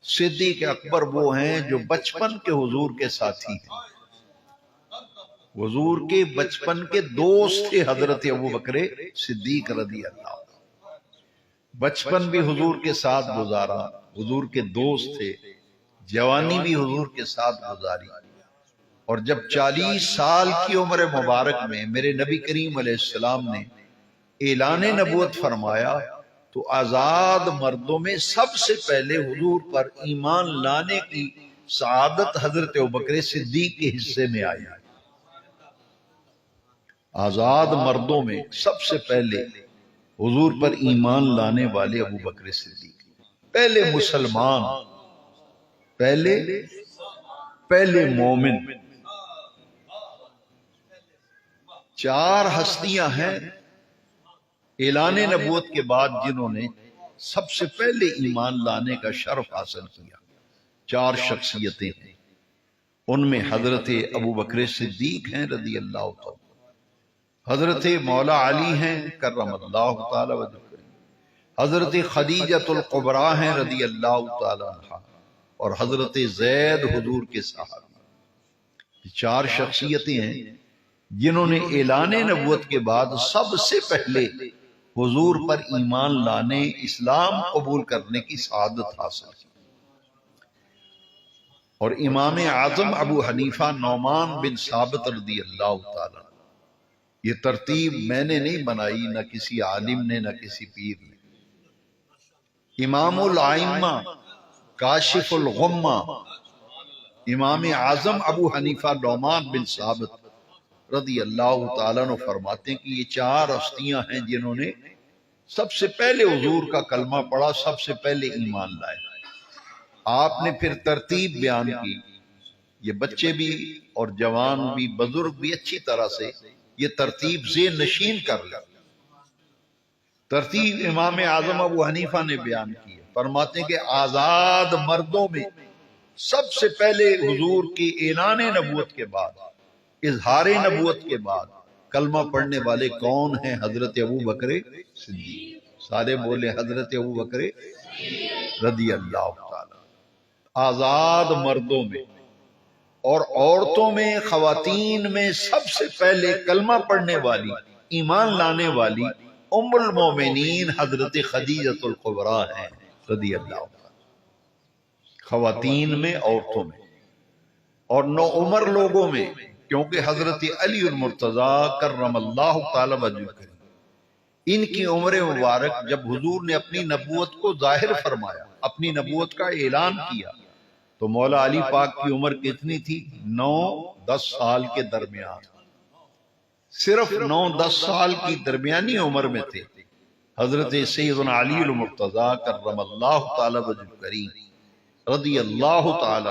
صدیق اکبر وہ ہیں جو بچپن کے حضور کے ساتھی ہیں، حضور کے بچپن کے دوست تھے حضرت ابو بکر صدیق رضی اللہ عنہ۔ بچپن بھی حضور کے ساتھ گزارا، حضور کے دوست تھے، جوانی بھی حضور کے ساتھ گزاری، اور جب 40 سال کی عمر مبارک میں میرے نبی کریم علیہ السلام نے اعلان نبوت فرمایا تو آزاد مردوں میں سب سے پہلے حضور پر ایمان لانے کی سعادت حضرت ابوبکر صدیق کے حصے میں آئی۔ آزاد مردوں میں سب سے پہلے حضور پر ایمان لانے والے ابوبکر صدیق، پہلے مسلمان، پہلے مومن۔ 4 ہستیاں ہیں اعلان نبوت کے بعد جنہوں نے سب سے پہلے ایمان لانے کا شرف حاصل کیا، 4 شخصیتیں ہیں، ان میں حضرت ابوبکر صدیق ہیں رضی اللہ تعالی، حضرت مولا علی ہیں کرم اللہ تعالی وجہہ، حضرت خدیجہ الکبریٰ ہیں رضی اللہ تعالی عنہ، اور حضرت زید حضور کے صحابی۔ 4 شخصیتیں ہیں جنہوں نے اعلان نبوت کے بعد سب سے پہلے حضور پر ایمان لانے، اسلام قبول کرنے کی سعادت حاصل کی۔ اور امام اعظم ابو حنیفہ نعمان بن ثابت رضی اللہ تعالی، یہ ترتیب میں نے نہیں بنائی، نہ کسی عالم نے، نہ کسی پیر نے۔ امام الائمہ، کاشف الغمہ، امام اعظم ابو حنیفہ نعمان بن ثابت رضی اللہ تعالیٰ عنہ فرماتے ہیں کہ یہ 4 ہستیاں ہیں جنہوں نے سب سے پہلے حضور کا کلمہ پڑھا، سب سے پہلے ایمان لائے۔ آپ نے پھر ترتیب بیان کی، یہ بچے بھی اور جوان بھی، بزرگ بھی اچھی طرح سے یہ ترتیب ذہن نشین کر لیا۔ ترتیب امام اعظم ابو حنیفہ نے بیان کی ہے، فرماتے ہیں کہ آزاد مردوں میں سب سے پہلے حضور کی اعلان نبوت کے بعد، اظہار نبوت کے بعد کلمہ پڑھنے والے کون ہیں؟ حضرت ابوبکر صدیق۔ سارے بولے حضرت ابوبکر رضی اللہ تعالی۔ آزاد مردوں میں اور عورتوں میں، خواتین میں سب سے پہلے کلمہ پڑھنے والی، ایمان لانے والی ام المومنین حضرت خدیجہ الکبریٰ ہیں رضی اللہ تعالی۔ خواتین میں، عورتوں میں، اور نو عمر لوگوں میں، کیونکہ حضرت علی المرتضیٰ کرم اللہ تعالی وجہہ، ان کی عمر مبارک جب حضور نے اپنی نبوت کو ظاہر فرمایا، اپنی نبوت کا اعلان کیا، تو مولا علی پاک کی عمر کتنی تھی؟ 9-10 سال کے درمیان، صرف 9-10 سال کی درمیانی عمر میں تھے۔ حضرت سیدنا علی المرتضیٰ کرم اللہ تعالی وجہہ رضی اللہ تعالی،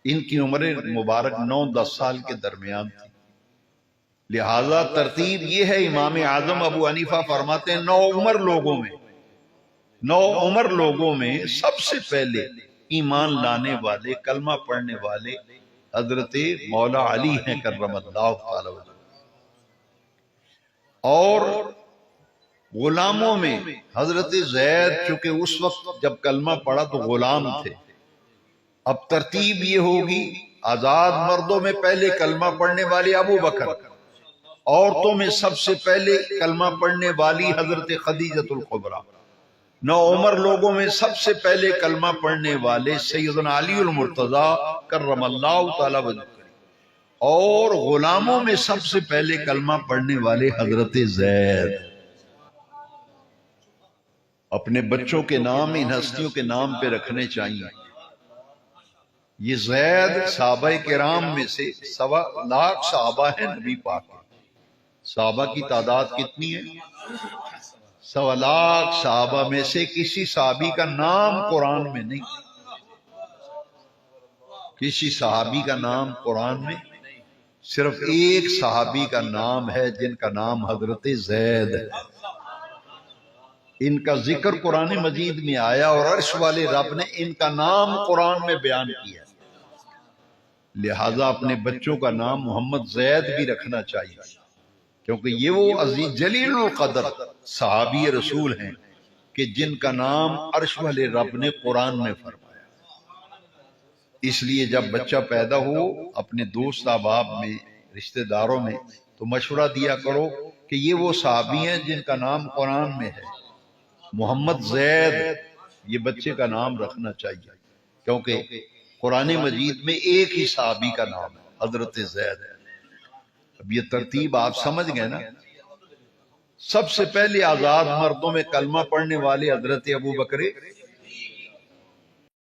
ان کی عمر مبارک 9-10 سال کے درمیان تھی۔ لہذا ترتیب یہ ہے، امام اعظم ابو حنیفہ فرماتے ہیں 9 عمر لوگوں میں سب سے پہلے ایمان لانے والے، کلمہ پڑھنے والے حضرت مولا علی ہیں کرم اللہ تعالی وجہہ۔ اور غلاموں میں حضرت زید، چونکہ اس وقت جب کلمہ پڑھا تو غلام تھے، اب ترتیب یہ ہوگی، آزاد مردوں میں پہلے کلمہ پڑھنے والی ابو بکر، عورتوں میں سب سے پہلے کلمہ پڑھنے والی حضرت خدیجہ الکبریٰ، 9 عمر لوگوں میں سب سے پہلے کلمہ پڑھنے والے سیدنا علی المرتضیٰ کرم اللہ تعالی وجہہ، اور غلاموں میں سب سے پہلے کلمہ پڑھنے والے حضرت زید۔ اپنے بچوں کے نام ان ہستیوں کے نام پہ رکھنے چاہیے۔ یہ زید صحابہ کرام میں سے 1.25 لاکھ صحابہ ہیں نبی پاک کے۔ صحابہ کی تعداد کتنی ہے؟ 1.25 لاکھ صحابہ میں سے کسی صحابی کا نام قرآن میں نہیں، کسی صحابی کا نام قرآن میں، صرف ایک صحابی کا نام ہے جن کا نام حضرت زید ہے۔ ان کا ذکر قرآن مجید میں آیا اور عرش والے رب نے ان کا نام قرآن میں بیان کیا، لہذا اپنے بچوں کا نام محمد زید بھی رکھنا چاہیے، کیونکہ یہ وہ عزیز جلیل القدر صحابی رسول ہیں کہ جن کا نام عرش والے رب نے قرآن میں فرمایا۔ اس لیے جب بچہ پیدا ہو اپنے دوست احباب میں، رشتہ داروں میں، تو مشورہ دیا کرو کہ یہ وہ صحابی ہیں جن کا نام قرآن میں ہے۔ محمد زید یہ بچے کا نام رکھنا چاہیے، کیونکہ قرآن مجید میں ایک ہی صحابی کا نام ہے، حضرت زید۔ اب یہ ترتیب آپ سمجھ گئے نا۔ سب سے پہلے آزاد مردوں میں کلمہ پڑھنے والے حضرت ابو بکر